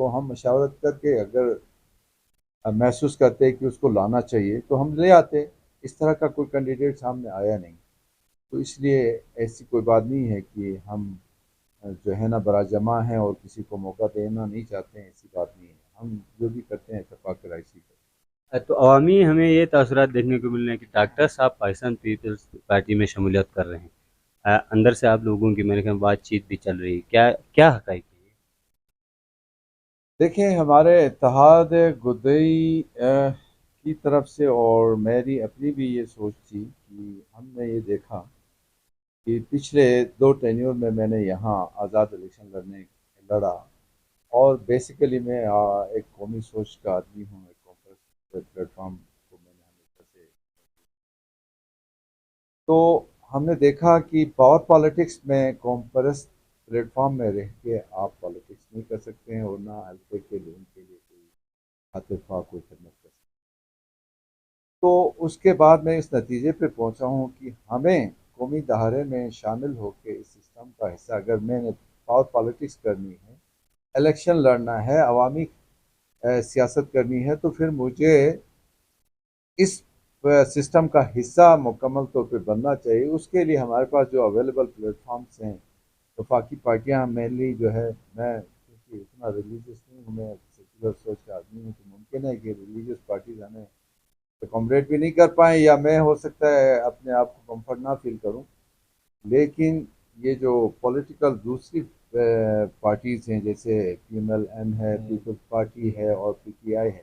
تو ہم مشاورت کر کے اگر محسوس کرتے کہ اس کو لانا چاہیے تو ہم لے آتے. اس طرح کا کوئی کینڈیڈیٹ سامنے آیا نہیں، تو اس لیے ایسی کوئی بات نہیں ہے کہ ہم جو ہے نا برا جمع ہیں اور کسی کو موقع دینا نہیں چاہتے ہیں. ایسی بات نہیں ہے، ہم جو بھی کرتے ہیں اتفاق رائے سے کرتے تو عوامی ہمیں یہ تاثرات دیکھنے کو مل رہے ہیں کہ ڈاکٹر صاحب پاکستان پیپلز پارٹی میں شمولیت کر رہے ہیں. اندر سے آپ لوگوں کی میرے خیال میں بات چیت بھی چل رہی ہے، کیا کیا حقائق ہے یہ؟ ہیں. دیکھیں، ہمارے اتحاد گدئی کی طرف سے اور میری اپنی بھی یہ سوچ تھی کہ ہم نے یہ دیکھا کہ پچھلے 2 ٹینیور میں نے یہاں آزاد الیکشن لڑا، اور بیسیکلی میں ایک قومی سوچ کا آدمی ہوں. ایک کانفرنس پلیٹ فارم کو میں نے ہمیشہ سے، تو ہم نے دیکھا کہ پاور پالیٹکس میں قوم پرست پلیٹ فارم میں رہ کے آپ پالیٹکس نہیں کر سکتے ہیں، اور نہ حلقے کے لوگوں کے لیے کوئی خاطر کوئی خدمت کر سکتے. تو اس کے بعد میں اس نتیجے پہ پہنچا ہوں کہ ہمیں قومی دھارے میں شامل ہو کے اس سسٹم کا حصہ، اگر میں نے پاور پالیٹکس کرنی ہے، الیکشن لڑنا ہے، عوامی سیاست کرنی ہے، تو پھر مجھے اس سسٹم کا حصہ مکمل طور پہ بننا چاہیے. اس کے لیے ہمارے پاس جو اویلیبل پلیٹ فارمس ہیں، وفاقی پارٹیاں مینلی جو ہے، میں کیونکہ اتنا ریلیجیس نہیں ہوں، میں سیکولر سوچ کا آدمی ہوں، تو ممکن ہے کہ ریلیجیس پارٹیز ہمیں اکوموڈیٹ بھی نہیں کر پائیں، یا میں ہو سکتا ہے اپنے آپ کو کمفرٹ نہ فیل کروں. لیکن یہ جو پولیٹیکل دوسری پارٹیز ہیں، جیسے پی ایم ایل این ہے، پیپلز پارٹی ہے، اور پی ٹی آئی ہے،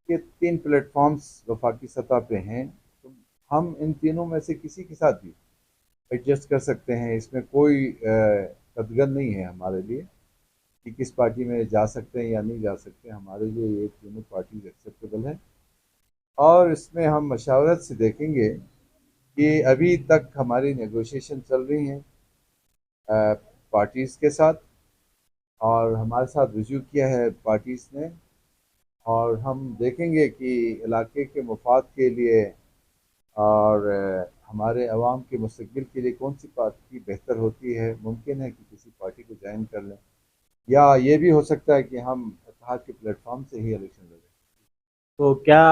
یہ 3 پلیٹ فارمز وفاقی سطح پہ ہیں. تو ہم ان تینوں میں سے کسی کے ساتھ بھی ایڈجسٹ کر سکتے ہیں. اس میں کوئی قدغن نہیں ہے ہمارے لیے کہ کس پارٹی میں جا سکتے ہیں یا نہیں جا سکتے. ہمارے لیے یہ تینوں پارٹیز ایکسیپٹیبل ہیں، اور اس میں ہم مشاورت سے دیکھیں گے کہ ابھی تک ہماری نیگوشیشن چل رہی ہیں پارٹیز کے ساتھ، اور ہمارے ساتھ رجوع کیا ہے پارٹیز نے، اور ہم دیکھیں گے کہ علاقے کے مفاد کے لیے اور ہمارے عوام کے مستقبل کے لیے کون سی پارٹی بہتر ہوتی ہے. ممکن ہے کہ کسی پارٹی کو جوائن کر لیں، یا یہ بھی ہو سکتا ہے کہ ہم اتحاد کے پلیٹ فارم سے ہی الیکشن لڑیں. تو کیا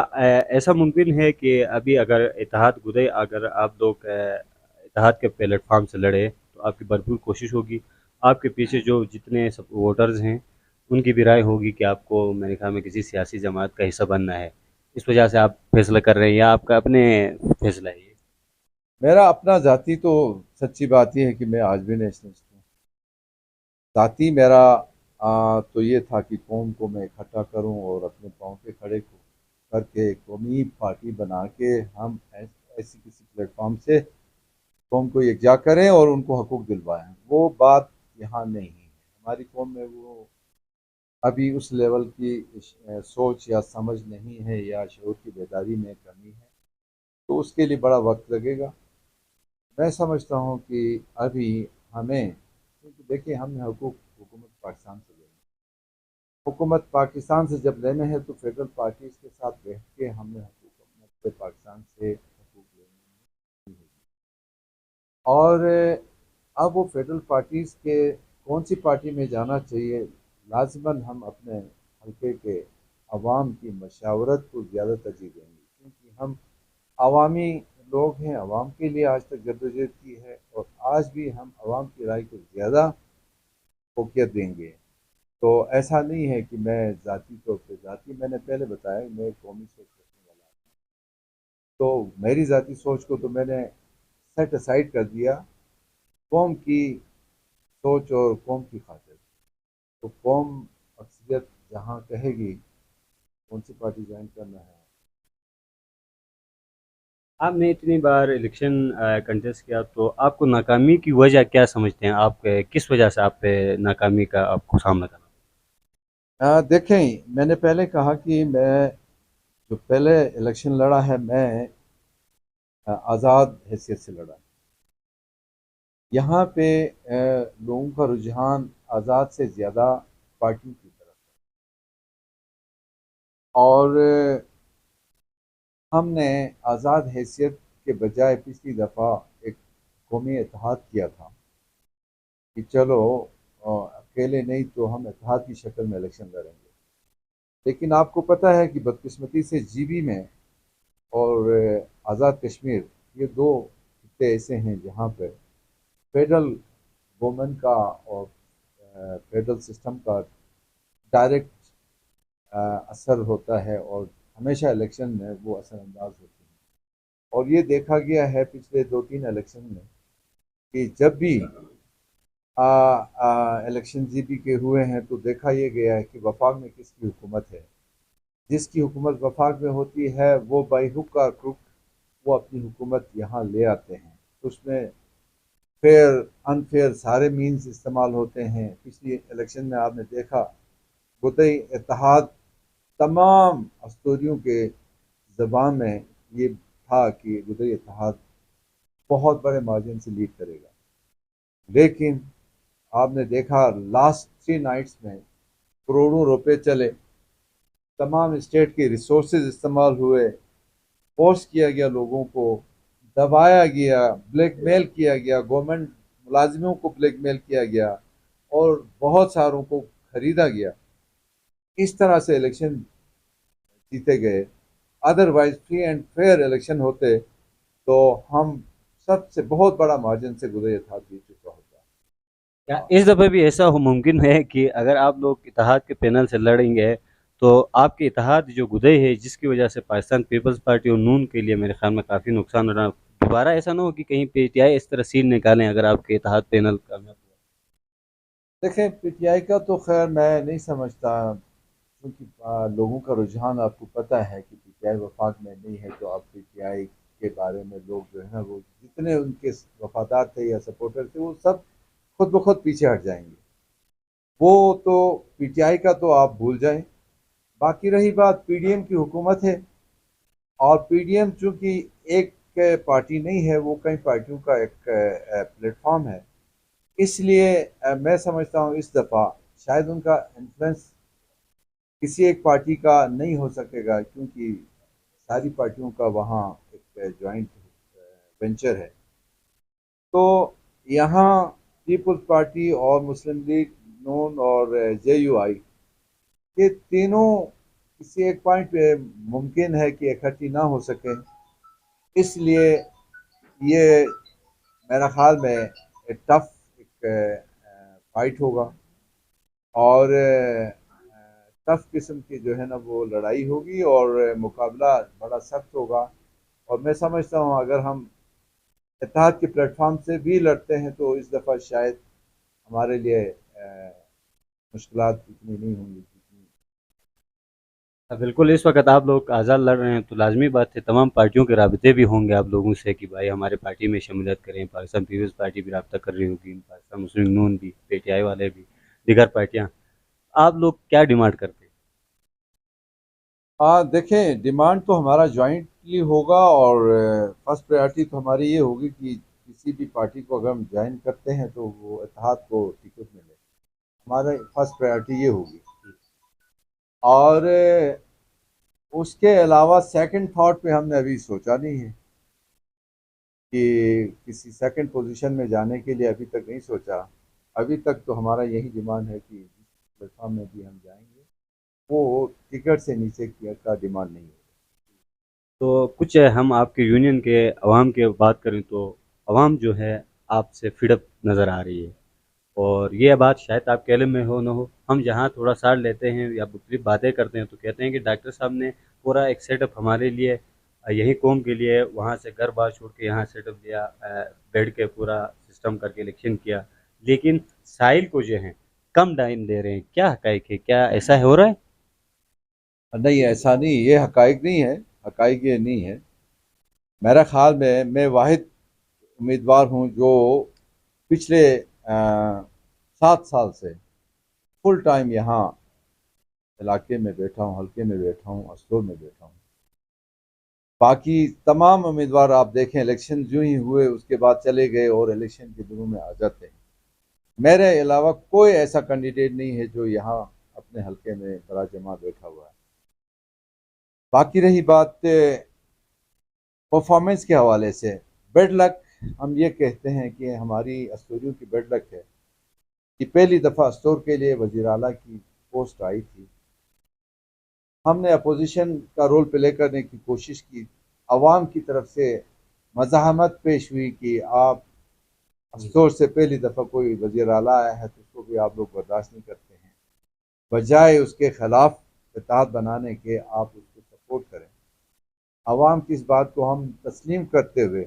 ایسا ممکن ہے کہ ابھی اگر اتحاد گدئی اگر آپ لوگ اتحاد کے پلیٹ فارم سے لڑے تو آپ کی بھرپور کوشش ہوگی، آپ کے پیچھے جو جتنے ووٹرز ہیں ان کی بھی رائے ہوگی کہ آپ کو میرے خیال میں کسی سیاسی جماعت کا حصہ بننا ہے، اس وجہ سے آپ فیصلہ کر رہے ہیں یا آپ کا اپنے فیصلہ ہے یہ؟ میرا اپنا ذاتی تو سچی بات یہ ہے کہ میں آج بھی نیشنلسٹ ہوں. ذاتی میرا تو یہ تھا کہ قوم کو میں اکٹھا کروں اور اپنے پاؤں پہ کھڑے کر کے قومی پارٹی بنا کے ہم ایسی کسی پلیٹ فارم سے قوم کو یکجا کریں اور ان کو حقوق دلوائیں. وہ بات یہاں نہیں ہے. ہماری قوم میں وہ ابھی اس لیول کی سوچ یا سمجھ نہیں ہے، یا شعور کی بیداری میں کمی ہے، تو اس کے لیے بڑا وقت لگے گا. میں سمجھتا ہوں کہ ابھی ہمیں، کیونکہ دیکھیں ہم نے حکومت پاکستان سے لینا ہے. حکومت پاکستان سے جب لینے ہیں تو فیڈرل پارٹیز کے ساتھ بیٹھ کے ہم نے حکومت پاکستان سے حقوق لینے ہیں. اور اب وہ فیڈرل پارٹیز کے کون سی پارٹی میں جانا چاہیے، لازماً ہم اپنے حلقے کے عوام کی مشاورت کو زیادہ ترجیح دیں گے، کیونکہ ہم عوامی لوگ ہیں، عوام کے لیے آج تک جدوجہد کی ہے، اور آج بھی ہم عوام کی رائے کو زیادہ فوقیت دیں گے. تو ایسا نہیں ہے کہ میں ذاتی طور پہ، میں نے پہلے بتایا میں قومی سوچ رکھنے والا ہوں، تو میری ذاتی سوچ کو تو میں نے سیٹ اسائڈ کر دیا قوم کی سوچ اور قوم کی خاطر. تو قوم اکثریت جہاں کہے گی کون سی پارٹی جوائن کرنا ہے. آپ نے اتنی بار الیکشن کنٹیسٹ کیا تو آپ کو ناکامی کی وجہ کیا سمجھتے ہیں؟ آپ کس وجہ سے آپ پہ ناکامی کا آپ کو سامنا کرنا؟ دیکھیں، میں نے پہلے کہا کہ میں جو پہلے الیکشن لڑا ہے، میں آزاد حیثیت سے لڑا. یہاں پہ لوگوں کا رجحان آزاد سے زیادہ پارٹیوں کی طرف ہے، اور ہم نے آزاد حیثیت کے بجائے پچھلی دفعہ ایک قومی اتحاد کیا تھا کہ چلو اکیلے نہیں تو ہم اتحاد کی شکل میں الیکشن لڑیں گے. لیکن آپ کو پتہ ہے کہ بدقسمتی سے جی بی میں اور آزاد کشمیر یہ دو خطے ایسے ہیں جہاں پہ فیڈرل گورنمنٹ کا اور فیڈرل سسٹم کا ڈائریکٹ اثر ہوتا ہے اور ہمیشہ الیکشن میں وہ اثر انداز ہوتے ہیں. اور یہ دیکھا گیا ہے پچھلے 2-3 الیکشن میں کہ جب بھی الیکشن جی پی کے ہوئے ہیں تو دیکھا یہ گیا ہے کہ وفاق میں کس کی حکومت ہے. جس کی حکومت وفاق میں ہوتی ہے وہ بائی ہک کا کروک وہ اپنی حکومت یہاں لے آتے ہیں. اس میں فیئر انفیئر سارے مینز استعمال ہوتے ہیں. پچھلی الیکشن میں آپ نے دیکھا گدئی اتحاد تمام استوریوں کے زبان میں یہ تھا کہ گدئی اتحاد بہت بڑے مارجن سے لیڈ کرے گا. لیکن آپ نے دیکھا لاسٹ 3 نائٹس میں کروڑوں روپے چلے, تمام اسٹیٹ کے ریسورسز استعمال ہوئے, فورس کیا گیا لوگوں کو, دبایا گیا, بلیک میل کیا گیا, گورنمنٹ ملازموں کو بلیک میل کیا گیا اور بہت ساروں کو خریدا گیا. اس طرح سے الیکشن جیتے گئے. Otherwise free and fair election ہوتے تو ہم سب سے بہت بڑا مارجن سے گزرے تھا جیت چکا ہوتا. کیا اس دفعہ بھی ایسا ممکن ہے کہ اگر آپ لوگ اتحاد کے پینل سے لڑیں گے تو آپ کے اتحاد جو گدئی ہے جس کی وجہ سے پاکستان پیپلز پارٹی اور نون کے لیے میرے خیال میں کافی نقصان ہو رہا ہے, دوبارہ ایسا نہ ہو کہ کہیں پی ٹی آئی اس طرح سیل نکالیں اگر آپ کے اتحاد پینل کامیاب ہوا؟ دیکھیں پی ٹی آئی کا تو خیر میں نہیں سمجھتا, کیونکہ لوگوں کا رجحان آپ کو پتہ ہے کہ پی ٹی آئی وفاق میں نہیں ہے تو اب پی ٹی آئی کے بارے میں لوگ جو ہے وہ جتنے ان کے وفادار تھے یا سپورٹر تھے وہ سب خود بخود پیچھے ہٹ جائیں گے. وہ تو پی ٹی آئی کا تو آپ بھول جائیں. باقی رہی بات پی ڈی ایم کی حکومت ہے, اور پی ڈی ایم چونکہ ایک پارٹی نہیں ہے وہ کئی پارٹیوں کا ایک پلیٹ فارم ہے, اس لیے میں سمجھتا ہوں اس دفعہ شاید ان کا انفلوئنس کسی ایک پارٹی کا نہیں ہو سکے گا, کیونکہ ساری پارٹیوں کا وہاں ایک جوائنٹ وینچر ہے. تو یہاں پیپلز پارٹی اور مسلم لیگ نون اور جے یو آئی یہ تینوں کسی ایک پوائنٹ پہ ممکن ہے کہ اکٹھی نہ ہو سکیں. اس لیے یہ میرا خیال میں ٹف ایک فائٹ ہوگا اور ٹف قسم کی جو ہے نا وہ لڑائی ہوگی اور مقابلہ بڑا سخت ہوگا. اور میں سمجھتا ہوں اگر ہم اتحاد کے پلیٹ فارم سے بھی لڑتے ہیں تو اس دفعہ شاید ہمارے لیے مشکلات اتنی نہیں ہوں گی. بالکل, اس وقت آپ لوگ آزاد لڑ رہے ہیں تو لازمی بات ہے تمام پارٹیوں کے رابطے بھی ہوں گے آپ لوگوں سے کہ بھائی ہمارے پارٹی میں شمولیت کریں. پاکستان پیپلز پارٹی بھی رابطہ کر رہی ہوگی, پاکستان مسلم نون بھی, پی ٹی آئی والے بھی, دیگر پارٹیاں. آپ لوگ کیا ڈیمانڈ کرتے ہیں؟ دیکھیں ڈیمانڈ تو ہمارا جوائنٹلی ہوگا اور فرسٹ پریارٹی تو ہماری یہ ہوگی کہ کسی بھی پارٹی کو اگر ہم جوائن کرتے ہیں تو وہ اتحاد کو ٹکٹ ملے. ہمارا فرسٹ پریارٹی یہ ہوگی. اور اس کے علاوہ سیکنڈ تھاٹ پہ ہم نے ابھی سوچا نہیں ہے کہ کسی سیکنڈ پوزیشن میں جانے کے لیے ابھی تک نہیں سوچا. ابھی تک تو ہمارا یہی ڈیمانڈ ہے کہ جس پلیٹ فارم میں بھی ہم جائیں گے وہ ٹکٹ سے نیچے کا ڈیمانڈ نہیں ہے. تو کچھ ہم آپ کے یونین کے عوام کی بات کریں تو عوام جو ہے آپ سے فیڈ اپ نظر آ رہی ہے, اور یہ بات شاید آپ کے علم میں ہو نہ ہو, ہم جہاں تھوڑا ساڑھ لیتے ہیں یا مختلف باتیں کرتے ہیں تو کہتے ہیں کہ ڈاکٹر صاحب نے پورا ایک سیٹ اپ ہمارے لیے یہی قوم کے لیے وہاں سے گھر بار چھوڑ کے یہاں سیٹ اپ دیا, بیڈ کے پورا سسٹم کر کے الیکشن کیا, لیکن ساحل کو جو ہے کم ٹائم دے رہے ہیں. کیا حقائق ہے, کیا ایسا ہو رہا ہے؟ نہیں ایسا نہیں, یہ حقائق نہیں ہے, حقائق یہ نہیں ہے. میرا خیال میں واحد امیدوار ہوں جو پچھلے 7 سال سے فل ٹائم یہاں علاقے میں بیٹھا ہوں, حلقے میں بیٹھا ہوں, اسٹور میں بیٹھا ہوں. باقی تمام امیدوار آپ دیکھیں الیکشن جو ہی ہوئے اس کے بعد چلے گئے اور الیکشن کے دنوں میں آ جاتے ہیں. میرے علاوہ کوئی ایسا کینڈیڈیٹ نہیں ہے جو یہاں اپنے حلقے میں برا جمع بیٹھا ہوا ہے. باقی رہی بات پرفارمنس کے حوالے سے, بیڈ لک ہم یہ کہتے ہیں کہ ہماری اسٹوریوں کی بیڈ لک ہے کہ پہلی دفعہ اسٹور کے لیے وزیر اعلیٰ کی پوسٹ آئی تھی، ہم نے اپوزیشن کا رول پلے کرنے کی کوشش کی، عوام کی طرف سے مزاحمت پیش ہوئی کہ آپ اسٹور سے پہلی دفعہ کوئی وزیر اعلیٰ آیا ہے تو اس کو بھی آپ لوگ برداشت نہیں کرتے ہیں، بجائے اس کے خلاف اتحاد بنانے کے آپ اس کو سپورٹ کریں۔ عوام کی اس بات کو ہم تسلیم کرتے ہوئے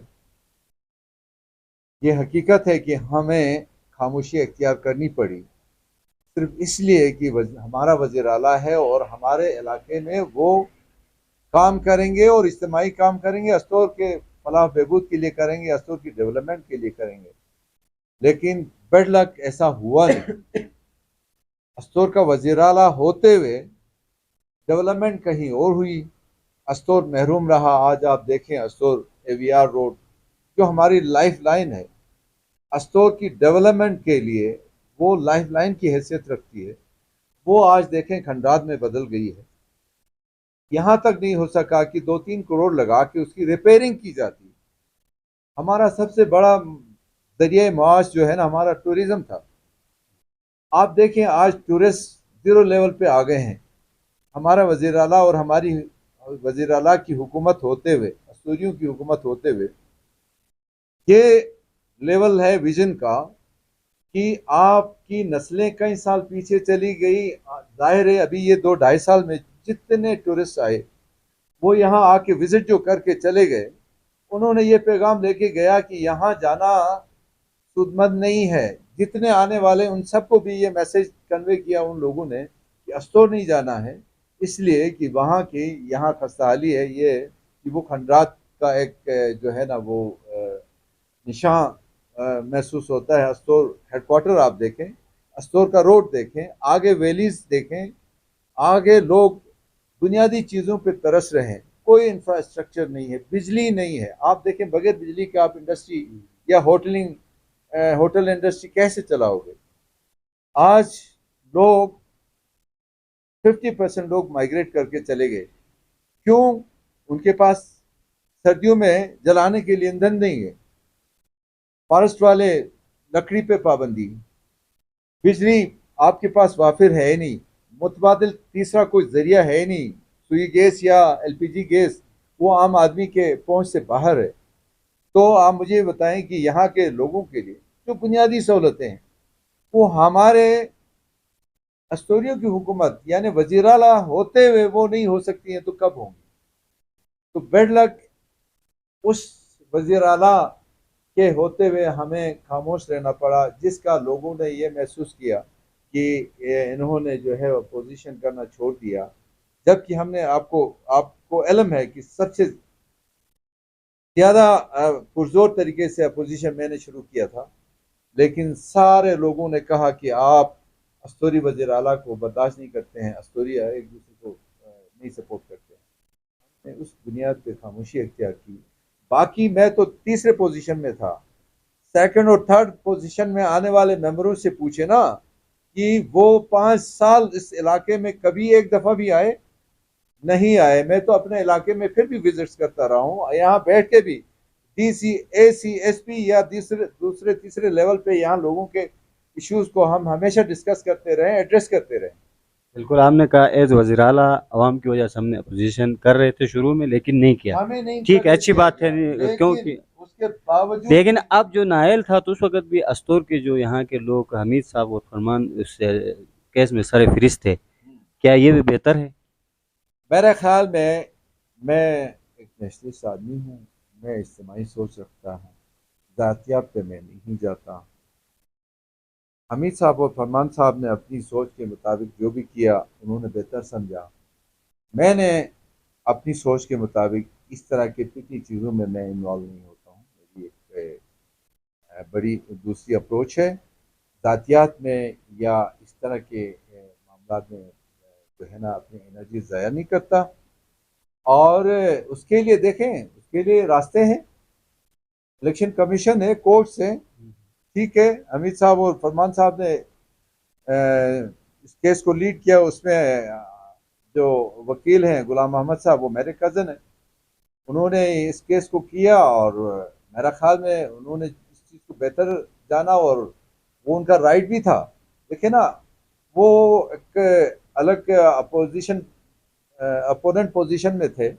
یہ حقیقت ہے کہ ہمیں خاموشی اختیار کرنی پڑی، صرف اس لیے کہ ہمارا وزیر اعلیٰ ہے اور ہمارے علاقے میں وہ کام کریں گے اور اجتماعی کام کریں گے، اسٹور کے فلاح بہبود کے لیے کریں گے، اسٹور کی ڈیولپمنٹ کے لیے کریں گے۔ لیکن بیڈ لک ایسا ہوا نہیں، اسٹور کا وزیر اعلیٰ ہوتے ہوئے ڈیولپمنٹ کہیں اور ہوئی، اسٹور محروم رہا۔ آج آپ دیکھیں Astore A V R road جو ہماری لائف لائن ہے، اسٹور کی ڈیولپمنٹ کے لیے وہ لائف لائن کی حیثیت رکھتی ہے، وہ آج دیکھیں کھنڈرات میں بدل گئی ہے۔ یہاں تک نہیں ہو سکا کہ 2-3 کروڑ لگا کے اس کی ریپیرنگ کی جاتی۔ ہمارا سب سے بڑا ذریعہ معاش جو ہے نا ہمارا ٹوریزم تھا، آپ دیکھیں آج ٹورسٹ زیرو لیول پہ آ گئے ہیں۔ ہمارا وزیر اعلیٰ اور ہماری وزیر اعلیٰ کی حکومت ہوتے ہوئے، اسٹوریوں کی حکومت ہوتے ہوئے یہ لیول ہے ویژن کا کہ آپ کی نسلیں کئی سال پیچھے چلی گئی۔ ظاہر ہے ابھی یہ 2-2.5 سال میں جتنے ٹورسٹ آئے وہ یہاں آ کے وزٹ جو کر کے چلے گئے، انہوں نے یہ پیغام لے کے گیا کہ یہاں جانا سود مند نہیں ہے۔ جتنے آنے والے ان سب کو بھی یہ میسج کنوے کیا ان لوگوں نے کہ اسٹور نہیں جانا ہے، اس لیے کہ وہاں کی یہاں خستحالی ہے، یہ کہ وہ کھنڈرات کا ایک جو ہے نا وہ نشان محسوس ہوتا ہے۔ اسٹور ہیڈ کوارٹر آپ دیکھیں، اسٹور کا روڈ دیکھیں، آگے ویلیز دیکھیں، آگے لوگ بنیادی چیزوں پہ ترس رہے ہیں، کوئی انفراسٹرکچر نہیں ہے، بجلی نہیں ہے۔ آپ دیکھیں بغیر بجلی کے آپ انڈسٹری یا ہوٹل انڈسٹری کیسے چلاؤ گے؟ آج لوگ 50% لوگ مائگریٹ کر کے چلے گئے، کیوں؟ ان کے پاس سردیوں میں جلانے کے لیے ایندھن نہیں ہے، فارسٹ والے لکڑی پہ پابندی، بجلی آپ کے پاس وافر ہے نہیں، متبادل تیسرا کوئی ذریعہ ہے نہیں، سوئی گیس یا ایل پی جی گیس وہ عام آدمی کے پہنچ سے باہر ہے۔ تو آپ مجھے بتائیں کہ یہاں کے لوگوں کے لیے جو بنیادی سہولتیں ہیں وہ ہمارے اسٹوریوں کی حکومت یعنی وزیر اعلیٰ ہوتے ہوئے وہ نہیں ہو سکتی ہیں تو کب ہوں گی؟ تو بیڈ لک اس وزیر اعلیٰ کے ہوتے ہوئے ہمیں خاموش رہنا پڑا، جس کا لوگوں نے یہ محسوس کیا کہ انہوں نے جو ہے اپوزیشن کرنا چھوڑ دیا، جبکہ ہم نے آپ کو علم ہے کہ سب سے زیادہ پرزور طریقے سے اپوزیشن میں نے شروع کیا تھا، لیکن سارے لوگوں نے کہا کہ آپ اسٹوری وزیر اعلیٰ کو برداشت نہیں کرتے ہیں، اسٹوری ایک دوسرے کو نہیں سپورٹ کرتے ہیں۔ میں اس بنیاد پہ خاموشی اختیار کی، باقی میں تو تیسرے پوزیشن میں تھا، سیکنڈ اور تھرڈ پوزیشن میں آنے والے ممبروں سے پوچھے نا کہ وہ 5 سال اس علاقے میں کبھی ایک دفعہ بھی آئے نہیں آئے۔ میں تو اپنے علاقے میں پھر بھی وزٹس کرتا رہا ہوں، یہاں بیٹھ کے بھی ڈی سی اے سی ایس پی یا دوسرے تیسرے لیول پہ یہاں لوگوں کے ایشوز کو ہم ہمیشہ ڈسکس کرتے رہے، ایڈریس کرتے رہے۔ بالکل آپ نے کہا ایز وزیر اعلیٰ عوام کی وجہ سے ہم نے اپوزیشن کر رہے تھے شروع میں لیکن نہیں کیا، ہمیں نہیں ٹھیک ہے اچھی کیا بات ہے، لیکن کیونکہ اس کے باوجود لیکن اب جو نائل تھا تو اس وقت بھی اسٹور کے جو یہاں کے لوگ حمید صاحب اور فرمان اس کیس میں سر فہرست تھے، کیا یہ بھی بہتر ہے؟ میرے خیال میں ایک نیشنلسٹ آدمی ہوں، میں اجتماعی سوچ رکھتا ہوں، ذاتیات پہ میں نہیں جاتا۔ حمید صاحب اور فرمان صاحب نے اپنی سوچ کے مطابق جو بھی کیا انہوں نے بہتر سمجھا، میں نے اپنی سوچ کے مطابق اس طرح کی پکی چیزوں میں انوالو نہیں ہوتا ہوں۔ میری ایک بڑی دوسری اپروچ ہے، ذاتیات میں یا اس طرح کے معاملات میں جو ہے نا اپنی انرجی ضائع نہیں کرتا، اور اس کے لیے دیکھیں اس کے لیے راستے ہیں، الیکشن کمیشن ہے، کورٹس ہیں، ٹھیک ہے۔ حمید صاحب اور فرمان صاحب نے اس کیس کو لیڈ کیا، اس میں جو وکیل ہیں غلام محمد صاحب وہ میرے کزن ہیں، انہوں نے اس کیس کو کیا، اور میرا خیال میں انہوں نے اس چیز کو بہتر جانا اور وہ ان کا رائٹ بھی تھا دیکھیں نا وہ ایک الگ اپوننٹ پوزیشن میں تھے.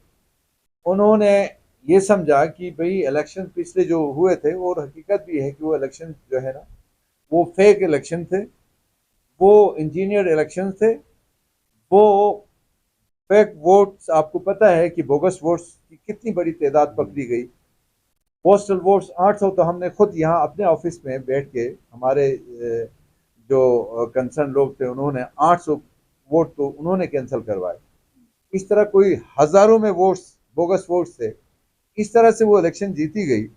انہوں نے یہ سمجھا کہ بھئی الیکشن پچھلے جو ہوئے تھے، اور حقیقت بھی ہے کہ وہ الیکشن جو ہے نا وہ فیک الیکشن تھے، وہ انجینئر الیکشن تھے، وہ فیک ووٹس. آپ کو پتہ ہے کہ بوگس ووٹس کی کتنی بڑی تعداد پکڑی گئی. پوسٹل ووٹس 800 تو ہم نے خود یہاں اپنے آفس میں بیٹھ کے ہمارے جو کنسرن لوگ تھے انہوں نے 800 ووٹ تو انہوں نے کینسل کروائے. اس طرح کوئی ہزاروں میں ووٹس بوگس ووٹس تھے. اس طرح سے وہ الیکشن جیتی گئی.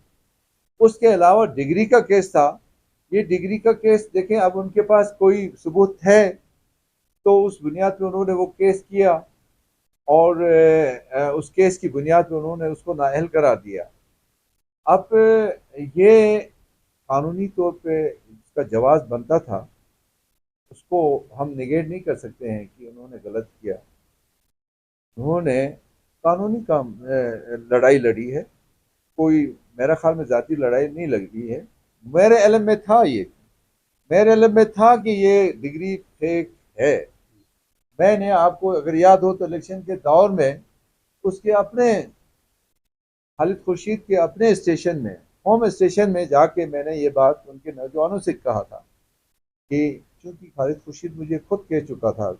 اس کے علاوہ ڈگری کا کیس تھا. یہ ڈگری کا کیس دیکھیں، اب ان کے پاس کوئی ثبوت ہے تو اس بنیاد پہ انہوں نے وہ کیس کیا، اور اس کیس کی بنیاد پہ انہوں نے اس کو نااہل قرار دیا. اب یہ قانونی طور پہ اس کا جواز بنتا تھا، اس کو ہم نگیٹ نہیں کر سکتے ہیں کہ انہوں نے غلط کیا. انہوں نے قانونی کام لڑائی لڑی ہے، کوئی میرا خیال میں ذاتی لڑائی نہیں لگی ہے. میرے علم میں تھا میرے علم میں تھا کہ یہ ڈگری فیک ہے. میں نے آپ کو اگر یاد ہو تو الیکشن کے دور میں اس کے اپنے خالد خورشید کے اپنے اسٹیشن میں، ہوم اسٹیشن میں جا کے میں نے یہ بات ان کے نوجوانوں سے کہا تھا کہ چونکہ خالد خورشید مجھے خود کہہ چکا تھا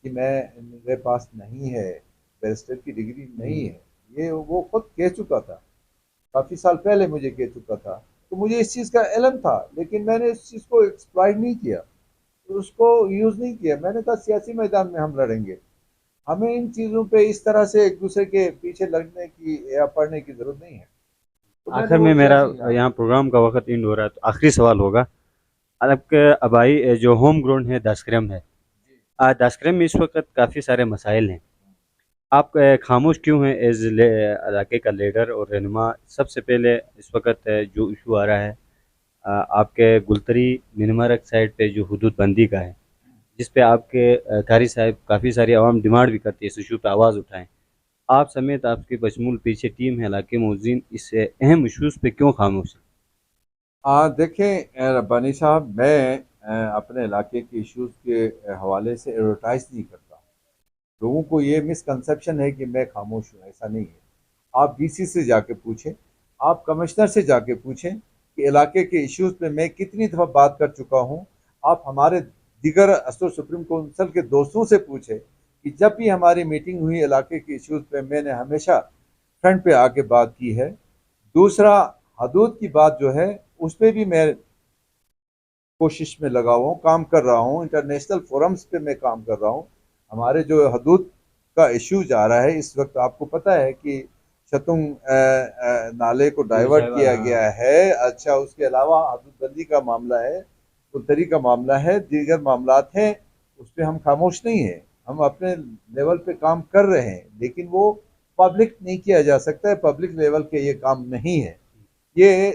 کہ میرے پاس نہیں ہے، بیرسٹر کی ڈگری نہیں ہے. یہ وہ خود کہہ چکا تھا، کافی سال پہلے مجھے کہہ چکا تھا. تو مجھے اس چیز کا علم تھا، لیکن میں نے اس چیز کو ایکسپلائٹ نہیں کیا، اس کو یوز نہیں کیا. میں نے کہا سیاسی میدان میں ہم لڑیں گے، ہمیں ان چیزوں پہ اس طرح سے ایک دوسرے کے پیچھے لگنے کی یا پڑھنے کی ضرورت نہیں ہے. تو میں نے آخر وہ میں میرا سیاسی یہاں پروگرام کا وقت اینڈ ہو رہا ہے، تو آخری سوال ہوگا. آپ کے آبائی جو ہوم گراؤنڈ ہے داسکرم ہے، داسکرم میں اس وقت کافی سارے مسائل ہیں. آپ خاموش کیوں ہیں ایز علاقے کا لیڈر اور رہنما؟ سب سے پہلے اس وقت جو ایشو آ رہا ہے آپ کے گلتری منمرک سائڈ پہ جو حدود بندی کا ہے، جس پہ آپ کے قاری صاحب کافی ساری عوام ڈیمانڈ بھی کرتی ہے اس ایشو پہ آواز اٹھائیں. آپ سمیت آپ کی بشمول پیچھے ٹیم ہے علاقے موزین، اس سے اہم ایشوز پہ کیوں خاموش ہیں؟ دیکھیں ربانی صاحب، میں اپنے علاقے کے ایشوز کے حوالے سے ایڈورٹائز نہیں کرتا. لوگوں کو یہ مسکنسیپشن ہے کہ میں خاموش ہوں، ایسا نہیں ہے. آپ ڈی سی سے جا کے پوچھیں، آپ کمشنر سے جا کے پوچھیں کہ علاقے کے ایشوز پہ میں کتنی دفعہ بات کر چکا ہوں. آپ ہمارے دیگر اسٹور سپریم کونسل کے دوستوں سے پوچھیں کہ جب بھی ہماری میٹنگ ہوئی علاقے کے ایشوز پہ میں نے ہمیشہ فرنٹ پہ آ کے بات کی ہے. دوسرا، حدود کی بات جو ہے اس پہ بھی میں کوشش میں لگا ہوا ہوں، کام کر رہا ہوں. انٹرنیشنل فورمز پہ میں کام کر رہا ہوں. ہمارے جو حدود کا ایشو جا رہا ہے اس وقت، آپ کو پتہ ہے کہ شتنگ نالے کو ڈائیورٹ کیا گیا ہے. اچھا، اس کے علاوہ حدود بندی کا معاملہ ہے، گلتری کا معاملہ ہے، دیگر معاملات ہیں. اس پہ ہم خاموش نہیں ہیں، ہم اپنے لیول پہ کام کر رہے ہیں، لیکن وہ پبلک نہیں کیا جا سکتا ہے. پبلک لیول کے یہ کام نہیں ہے. یہ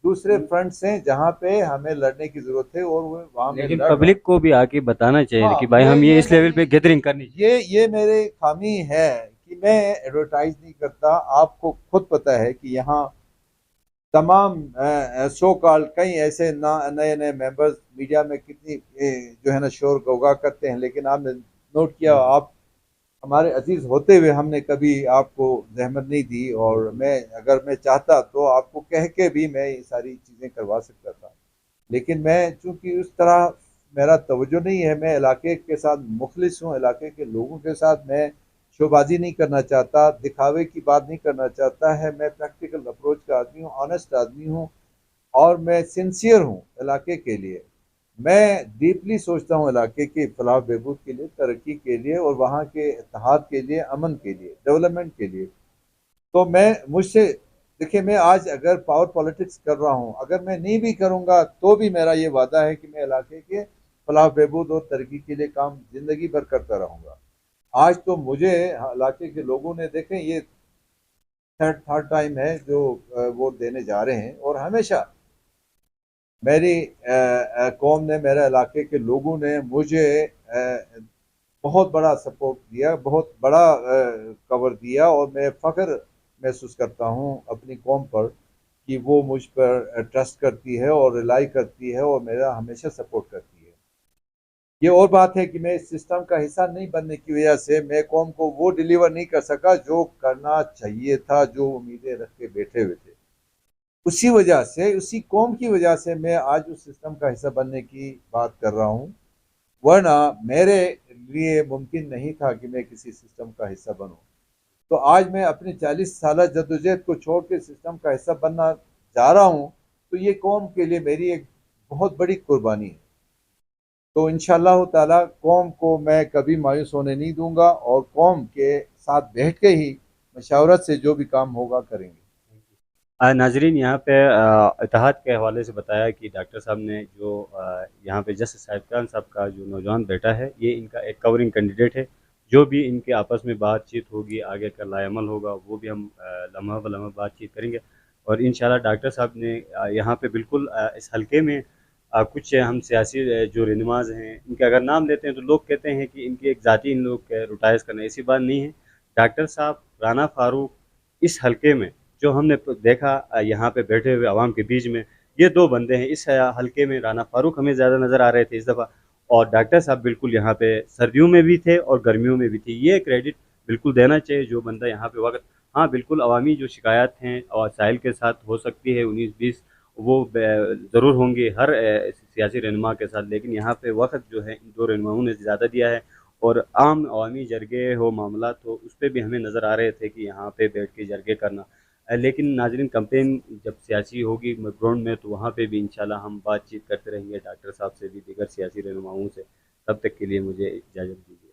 دوسرے فرنٹس ہیں جہاں پہ ہمیں لڑنے کی ضرورت ہے، اور وہ وہاں میں لیکن لڑ رہا ہوں. پبلک کو بھی آ کے بتانا چاہیے ہاں، کہ بھائی ہم یہ اس لیول پہ گیدرنگ کرنی چاہیے. یہ میرے خامی ہے کہ میں ایڈورٹائز نہیں کرتا. آپ کو خود پتہ ہے کہ یہاں تمام سو کال کئی ایسے نئے نئے ممبرز میڈیا میں کتنی جو ہے نا شور گوگا کرتے ہیں، لیکن آپ نے نوٹ کیا، آپ ہمارے عزیز ہوتے ہوئے ہم نے کبھی آپ کو زحمت نہیں دی. اور اگر میں چاہتا تو آپ کو کہہ کے بھی میں یہ ساری چیزیں کروا سکتا تھا، لیکن میں چونکہ اس طرح میرا توجہ نہیں ہے. میں علاقے کے ساتھ مخلص ہوں، علاقے کے لوگوں کے ساتھ میں شو بازی نہیں کرنا چاہتا، دکھاوے کی بات نہیں کرنا چاہتا ہے. میں پریکٹیکل اپروچ کا آدمی ہوں، آنیسٹ آدمی ہوں، اور میں سنسیئر ہوں علاقے کے لیے. میں ڈیپلی سوچتا ہوں علاقے کی فلاح و بہبود کے لیے، ترقی کے لیے، اور وہاں کے اتحاد کے لیے، امن کے لیے، ڈیولپمنٹ کے لیے. تو مجھ سے دیکھیں، میں آج اگر پاور پالیٹکس کر رہا ہوں، اگر میں نہیں بھی کروں گا تو بھی میرا یہ وعدہ ہے کہ میں علاقے کے فلاح و بہبود اور ترقی کے لیے کام زندگی بھر کرتا رہوں گا. آج تو مجھے علاقے کے لوگوں نے، دیکھیں یہ تھرڈ ٹائم ہے جو ووٹ دینے جا رہے ہیں، اور ہمیشہ میری قوم نے، میرے علاقے کے لوگوں نے مجھے بہت بڑا سپورٹ دیا، بہت بڑا کور دیا. اور میں فخر محسوس کرتا ہوں اپنی قوم پر کہ وہ مجھ پر ٹرسٹ کرتی ہے اور ریلائی کرتی ہے اور میرا ہمیشہ سپورٹ کرتی ہے. یہ اور بات ہے کہ میں اس سسٹم کا حصہ نہیں بننے کی وجہ سے میں قوم کو وہ ڈیلیور نہیں کر سکا جو کرنا چاہیے تھا، جو امیدیں رکھ کے بیٹھے ہوئے تھے. اسی وجہ سے، اسی قوم کی وجہ سے میں آج اس سسٹم کا حصہ بننے کی بات کر رہا ہوں، ورنہ میرے لیے ممکن نہیں تھا کہ میں کسی سسٹم کا حصہ بنوں. تو آج میں اپنی 40 سالہ جدوجہد کو چھوڑ کے سسٹم کا حصہ بننا جا رہا ہوں، تو یہ قوم کے لیے میری ایک بہت بڑی قربانی ہے. تو انشاءاللہ تعالی قوم کو میں کبھی مایوس ہونے نہیں دوں گا، اور قوم کے ساتھ بیٹھ کے ہی مشاورت سے جو بھی کام ہوگا کریں گے. ناظرین، یہاں پہ اتحاد کے حوالے سے بتایا کہ ڈاکٹر صاحب نے جو یہاں پہ جسٹس صاحب خان صاحب کا جو نوجوان بیٹا ہے، یہ ان کا ایک کورنگ کینڈیڈیٹ ہے. جو بھی ان کے آپس میں بات چیت ہوگی، آگے کا لائے عمل ہوگا، وہ بھی ہم لمحہ بلمحہ بات چیت کریں گے. اور انشاءاللہ ڈاکٹر صاحب نے یہاں پہ بالکل اس حلقے میں کچھ ہم سیاسی جو رہنماز ہیں، ان کے اگر نام لیتے ہیں تو لوگ کہتے ہیں کہ ان کی ایک ذاتی ان لوگ کے روٹائز کرنا، ایسی بات نہیں ہے. ڈاکٹر صاحب، رانا فاروق، اس حلقے میں جو ہم نے دیکھا یہاں پہ بیٹھے ہوئے عوام کے بیچ میں، یہ دو بندے ہیں. اس حلقے میں رانا فاروق ہمیں زیادہ نظر آ رہے تھے اس دفعہ، اور ڈاکٹر صاحب بالکل یہاں پہ سردیوں میں بھی تھے اور گرمیوں میں بھی تھے. یہ کریڈٹ بالکل دینا چاہیے جو بندہ یہاں پہ وقت. ہاں بالکل، عوامی جو شکایات ہیں اور ساحل کے ساتھ ہو سکتی ہے 19-20، وہ ضرور ہوں گے ہر سیاسی رہنما کے ساتھ، لیکن یہاں پہ وقت جو ہے ان دو رہنماؤں نے زیادہ دیا ہے. اور عام عوامی جرگے ہو، معاملات ہو، اس پہ بھی ہمیں نظر آ رہے تھے کہ یہاں پہ بیٹھ کے جرگے کرنا. لیکن ناظرین، کمپین جب سیاسی ہوگی گراؤنڈ میں تو وہاں پہ بھی انشاءاللہ ہم بات چیت کرتے رہیں گے ڈاکٹر صاحب سے بھی، دیگر سیاسی رہنماؤں سے. تب تک کے لیے مجھے اجازت دیجیے.